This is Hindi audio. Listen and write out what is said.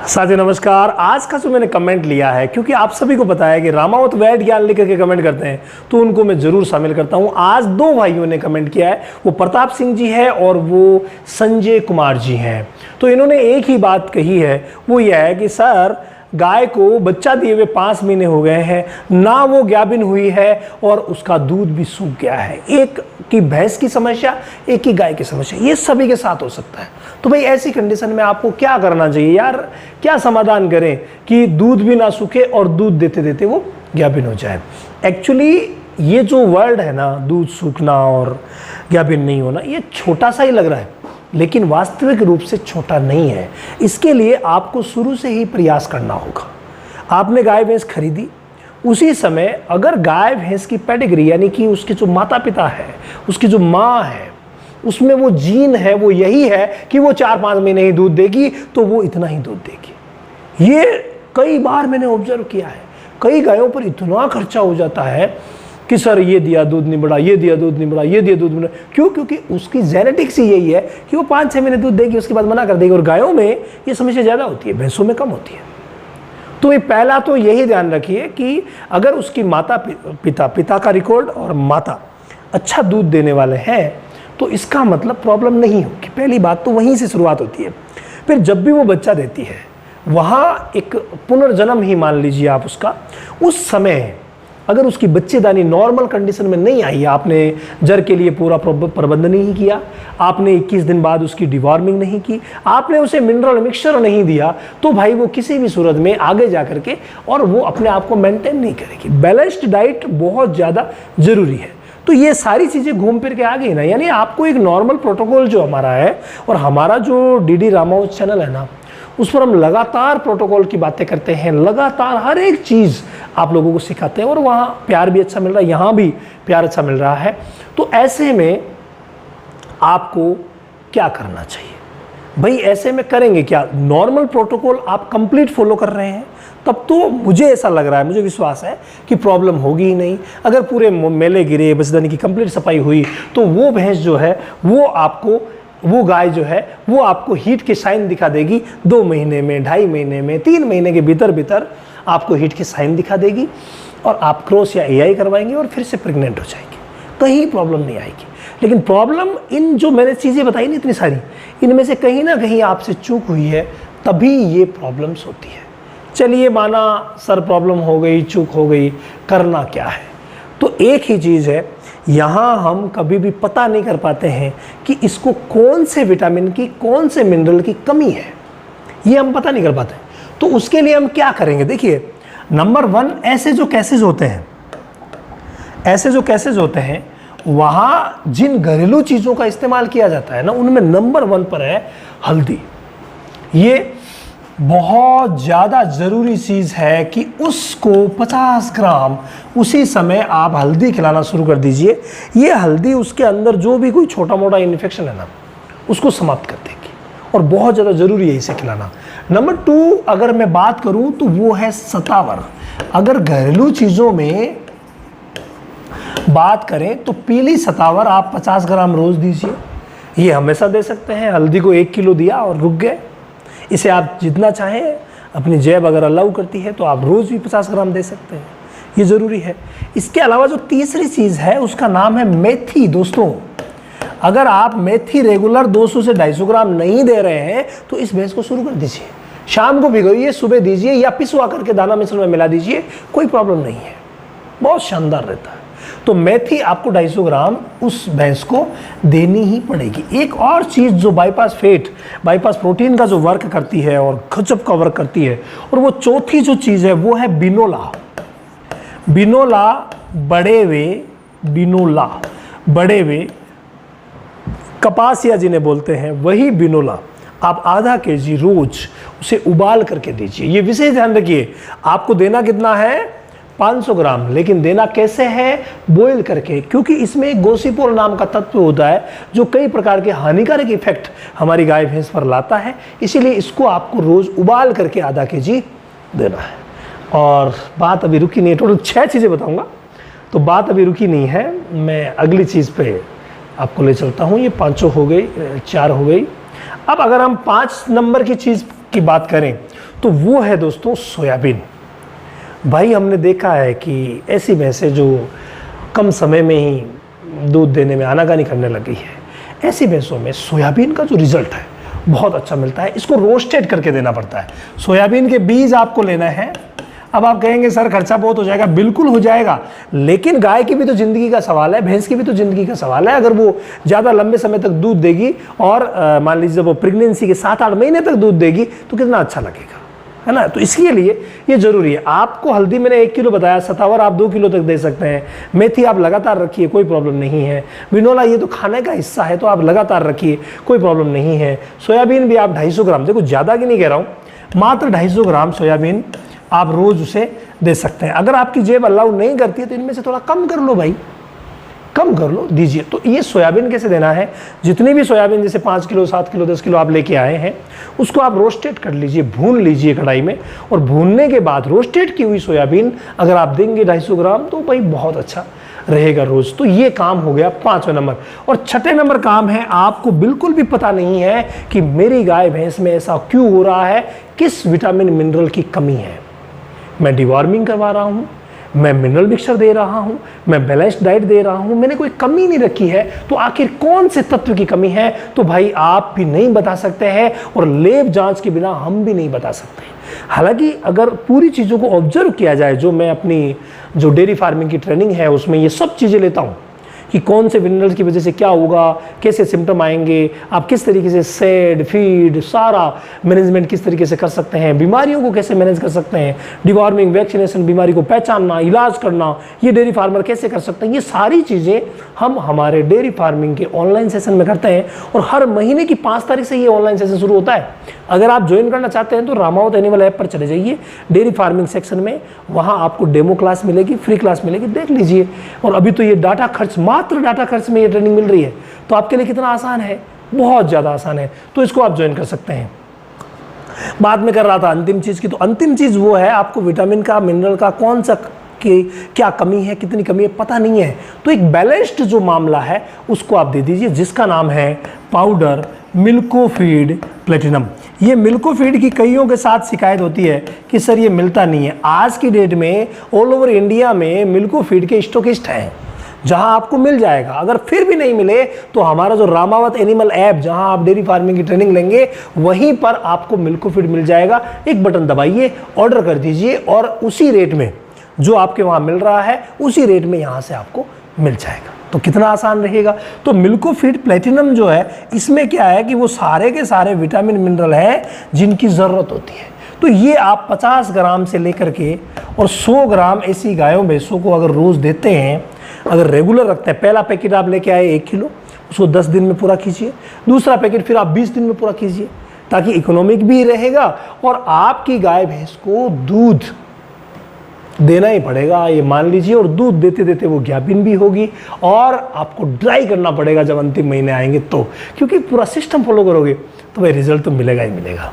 साथियों नमस्कार। आज का जो मैंने कमेंट लिया है, क्योंकि आप सभी को पता है कि रामावत वैद ज्ञान लेकर के कमेंट करते हैं, तो उनको मैं जरूर शामिल करता हूं। आज दो भाइयों ने कमेंट किया है, वो प्रताप सिंह जी है और वो संजय कुमार जी हैं। तो इन्होंने एक ही बात कही है, वो यह है कि सर गाय को बच्चा दिए हुए 5 महीने हो गए हैं, ना वो गाभिन हुई है और उसका दूध भी सूख गया है। एक की भैंस की समस्या, एक की गाय की समस्या, ये सभी के साथ हो सकता है। तो भाई ऐसी कंडीशन में आपको क्या करना चाहिए यार, क्या समाधान करें कि दूध भी ना सूखे और दूध देते देते वो गाभिन हो जाए। एक्चुअली ये जो वर्ड है ना, दूध सूखना और गाभिन नहीं होना, ये छोटा सा ही लग रहा है, लेकिन वास्तविक रूप से छोटा नहीं है। इसके लिए आपको शुरू से ही प्रयास करना होगा। आपने गाय भैंस खरीदी, उसी समय अगर गाय भैंस की पेडिग्री यानी कि उसके जो माता पिता है, उसकी जो माँ है, उसमें वो जीन है, वो यही है कि वो 4-5 महीने ही दूध देगी, तो वो इतना ही दूध देगी। ये कई बार मैंने ऑब्जर्व किया है। कई गायों पर इतना खर्चा हो जाता है कि सर ये दिया दूध नहीं बढ़ा, ये दिया दूध नहीं बढ़ा, ये दिया दूध नहीं बढ़ा। क्यों? क्योंकि उसकी जेनेटिक्स ही यही है कि वो 5-6 महीने दूध देगी, उसके बाद मना कर देगी। और गायों में ये समस्या ज़्यादा होती है, भैंसों में कम होती है। तो ये पहला तो यही ध्यान रखिए कि अगर उसकी माता पिता का रिकॉर्ड और माता अच्छा दूध देने वाले हैं, तो इसका मतलब प्रॉब्लम नहीं होगी। पहली बात तो वहीं से शुरुआत होती है। फिर जब भी वो बच्चा देती है, वहाँ एक पुनर्जन्म ही मान लीजिए आप उसका। उस समय अगर उसकी बच्चेदानी नॉर्मल कंडीशन में नहीं आई, आपने जर के लिए पूरा प्रबंध नहीं किया, आपने 21 दिन बाद उसकी डिवॉर्मिंग नहीं की, आपने उसे मिनरल मिक्सचर नहीं दिया, तो भाई वो किसी भी सूरत में आगे जा करके और वो अपने आप को मेंटेन नहीं करेगी। बैलेंस्ड डाइट बहुत ज़्यादा ज़रूरी है। तो ये सारी चीज़ें घूम फिर के आ गई ना, यानी आपको एक नॉर्मल प्रोटोकॉल जो हमारा है, और हमारा जो डीडी रामावत चैनल है ना, उस पर हम लगातार प्रोटोकॉल की बातें करते हैं, लगातार हर एक चीज़ आप लोगों को सिखाते हैं, और वहाँ प्यार भी अच्छा मिल रहा है, यहाँ भी प्यार अच्छा मिल रहा है। तो ऐसे में आपको क्या करना चाहिए भाई? ऐसे में करेंगे क्या? नॉर्मल प्रोटोकॉल आप कंप्लीट फॉलो कर रहे हैं, तब तो मुझे ऐसा लग रहा है, मुझे विश्वास है कि प्रॉब्लम होगी ही नहीं। अगर पूरे मेले गिरे, बचदानी की कंप्लीट सफाई हुई, तो वो भैंस जो है वो गाय जो है वो आपको हीट के साइन दिखा देगी। 2 महीने में, 2.5 महीने में, 3 महीने के भीतर आपको हीट के साइन दिखा देगी, और आप क्रॉस या एआई करवाएंगे और फिर से प्रेग्नेंट हो जाएंगे। कहीं प्रॉब्लम नहीं आएगी। लेकिन प्रॉब्लम इन जो मैंने चीज़ें बताई नहीं इतनी सारी, इनमें से कहीं ना कहीं आपसे चूक हुई है, तभी ये प्रॉब्लम्स होती है। चलिए माना सर प्रॉब्लम हो गई, चूक हो गई, करना क्या है? तो एक ही चीज़ है, यहाँ हम कभी भी पता नहीं कर पाते हैं कि इसको कौन से विटामिन की, कौन से मिनरल की कमी है, ये हम पता नहीं कर पाते। तो उसके लिए हम क्या करेंगे? देखिए, नंबर 1, ऐसे जो केसेस होते हैं, वहाँ जिन घरेलू चीज़ों का इस्तेमाल किया जाता है ना, उनमें नंबर 1 पर है हल्दी। ये बहुत ज़्यादा ज़रूरी चीज़ है कि उसको 50 ग्राम उसी समय आप हल्दी खिलाना शुरू कर दीजिए। ये हल्दी उसके अंदर जो भी कोई छोटा मोटा इन्फेक्शन है ना, उसको समाप्त कर देगी, और बहुत ज़्यादा ज़रूरी है इसे खिलाना। नंबर 2 अगर मैं बात करूं तो वो है सतावर। अगर घरेलू चीज़ों में बात करें तो पीली सतावर आप 50 ग्राम रोज़ दीजिए। ये हमेशा दे सकते हैं। हल्दी को 1 किलो दिया और रुक गए। इसे आप जितना चाहें, अपनी जैब अगर अलाउ करती है तो आप रोज़ भी 50 ग्राम दे सकते हैं, ये ज़रूरी है। इसके अलावा जो तीसरी चीज़ है उसका नाम है मेथी। दोस्तों, अगर आप मेथी रेगुलर 200 से 250 ग्राम नहीं दे रहे हैं, तो इस भैंस को शुरू कर दीजिए। शाम को भिगोइए, सुबह दीजिए, या पिसवा करके दाना मिश्रण में मिला दीजिए, कोई प्रॉब्लम नहीं है, बहुत शानदार रहता है। तो मेथी आपको 250 ग्राम उस भैंस को देनी ही पड़ेगी। एक और चीज़ जो बाईपास प्रोटीन का जो वर्क करती है और गजब का वर्क करती है, और वो चौथी जो चीज़ है वो है बिनोला। बड़े वे कपासिया जिन्हें बोलते हैं, वही बिनोला आप आधा केजी रोज उसे उबाल करके दीजिए। ये विशेष ध्यान रखिए, आपको देना कितना है? 500 ग्राम। लेकिन देना कैसे है? बॉईल करके, क्योंकि इसमें एक गोसीपोल नाम का तत्व होता है जो कई प्रकार के हानिकारक इफेक्ट हमारी गाय भैंस पर लाता है। इसीलिए इसको आपको रोज उबाल करके आधा केजी देना है। और बात अभी रुकी नहीं है, टोटल 6 चीज़ें बताऊंगा, तो बात अभी रुकी नहीं है। मैं अगली चीज़ पे आपको ले चलता हूँ। ये 5 हो गई, 4 हो गई। अब अगर हम 5 नंबर की चीज़ की बात करें तो वो है दोस्तों सोयाबीन। भाई हमने देखा है कि ऐसी भैंसें जो कम समय में ही दूध देने में आनाकानी करने लगी है, ऐसी भैंसों में सोयाबीन का जो रिजल्ट है बहुत अच्छा मिलता है। इसको रोस्टेड करके देना पड़ता है। सोयाबीन के बीज आपको लेना है। अब आप कहेंगे सर खर्चा बहुत हो जाएगा, बिल्कुल हो जाएगा, लेकिन गाय की भी तो ज़िंदगी का सवाल है, भैंस की भी तो ज़िंदगी का सवाल है। अगर वो ज़्यादा लंबे समय तक दूध देगी और मान लीजिए वो प्रेगनेंसी के 7-8 महीने तक दूध देगी तो कितना अच्छा लगेगा, है ना। तो इसके लिए ये ज़रूरी है। आपको हल्दी मैंने 1 किलो बताया, सतावर आप 2 किलो तक दे सकते हैं। मेथी आप लगातार रखिए, कोई प्रॉब्लम नहीं है। बिनोला ये तो खाने का हिस्सा है, तो आप लगातार रखिए, कोई प्रॉब्लम नहीं है। सोयाबीन भी आप 250 ग्राम, देखो ज़्यादा की नहीं कह रहा हूँ, मात्र 250 ग्राम सोयाबीन आप रोज़ उसे दे सकते हैं। अगर आपकी जेब अलाउ नहीं करती है तो इनमें से थोड़ा कम कर लो भाई, कम कर लो, दीजिए। तो ये सोयाबीन कैसे देना है, जितनी भी सोयाबीन जैसे 5 किलो 7 किलो 10 किलो आप लेके आए हैं, उसको आप रोस्टेड कर लीजिए, भून लीजिए कढ़ाई में, और भूनने के बाद रोस्टेड की हुई सोयाबीन अगर आप देंगे 250 ग्राम तो भाई बहुत अच्छा रहेगा रोज़। तो ये काम हो गया 5वें नंबर। और 6ठे नंबर काम है, आपको बिल्कुल भी पता नहीं है कि मेरी गाय भैंस में ऐसा क्यों हो रहा है, किस विटामिन मिनरल की कमी है। मैं डिवॉर्मिंग करवा रहा हूँ, मैं मिनरल मिक्सचर दे रहा हूँ, मैं बैलेंस्ड डाइट दे रहा हूँ, मैंने कोई कमी नहीं रखी है, तो आखिर कौन से तत्व की कमी है, तो भाई आप भी नहीं बता सकते हैं और लैब जांच के बिना हम भी नहीं बता सकते। हालांकि अगर पूरी चीज़ों को ऑब्जर्व किया जाए, जो मैं अपनी जो डेयरी फार्मिंग की ट्रेनिंग है उसमें ये सब चीज़ें लेता हूँ कि कौन से मिनरल्स की वजह से क्या होगा, कैसे सिम्टम आएंगे, आप किस तरीके से सेड फीड सारा मैनेजमेंट किस तरीके से कर सकते हैं, बीमारियों को कैसे मैनेज कर सकते हैं, डिवॉर्मिंग, वैक्सीनेशन, बीमारी को पहचानना, इलाज करना, ये डेयरी फार्मर कैसे कर सकते हैं, ये सारी चीज़ें हम हमारे डेयरी फार्मिंग के ऑनलाइन सेशन में करते हैं। और हर महीने की 5 तारीख से ये ऑनलाइन सेशन शुरू होता है। अगर आप ज्वाइन करना चाहते हैं तो रामावत एनिमल ऐप पर चले जाइए, डेयरी फार्मिंग सेक्शन में, वहाँ आपको डेमो क्लास मिलेगी, फ्री क्लास मिलेगी, देख लीजिए। और अभी तो ये डाटा खर्च, मात्र डाटा खर्च में ये ट्रेनिंग मिल रही है, तो आपके लिए कितना आसान है, बहुत ज़्यादा आसान है। तो इसको आप ज्वाइन कर सकते हैं। बात में कर रहा था अंतिम चीज़ की, तो अंतिम चीज़ वो है, आपको विटामिन का, मिनरल का कौन सा कि क्या कमी है, कितनी कमी है, पता नहीं है, तो एक बैलेंस्ड जो मामला है उसको आप दे दीजिए, जिसका नाम है पाउडर मिल्कोफीड प्लेटिनम। ये मिल्कोफीड की कईयों के साथ शिकायत होती है कि सर ये मिलता नहीं है। आज की डेट में ऑल ओवर इंडिया में मिल्कोफीड के स्टॉकिस्ट हैं, जहां आपको मिल जाएगा। अगर फिर भी नहीं मिले तो हमारा जो रामावत एनिमल ऐप, जहां आप डेयरी फार्मिंग की ट्रेनिंग लेंगे, वहीं पर आपको मिल्कोफीड मिल जाएगा। एक बटन दबाइए, ऑर्डर कर दीजिए और उसी रेट में जो आपके वहां मिल रहा है उसी रेट में यहां से आपको मिल जाएगा। तो कितना आसान रहेगा। तो मिल्कोफीड प्लेटिनम जो है, इसमें क्या है कि वो सारे के सारे विटामिन मिनरल हैं जिनकी ज़रूरत होती है। तो ये आप 50 ग्राम से लेकर के और 100 ग्राम ऐसी गायों भैंसों को अगर रोज़ देते हैं, अगर रेगुलर रखते हैं, पहला पैकेट आप लेके आए 1 किलो, उसको 10 दिन में पूरा कीजिए, दूसरा पैकेट फिर आप 20 दिन में पूरा कीजिए, ताकि इकोनॉमिक भी रहेगा और आपकी गाय भैंस को दूध देना ही पड़ेगा, ये मान लीजिए। और दूध देते देते वो गैपिन भी होगी और आपको ड्राई करना पड़ेगा जब अंतिम महीने आएंगे तो, क्योंकि पूरा सिस्टम फॉलो करोगे तो भाई रिजल्ट तो मिलेगा ही मिलेगा।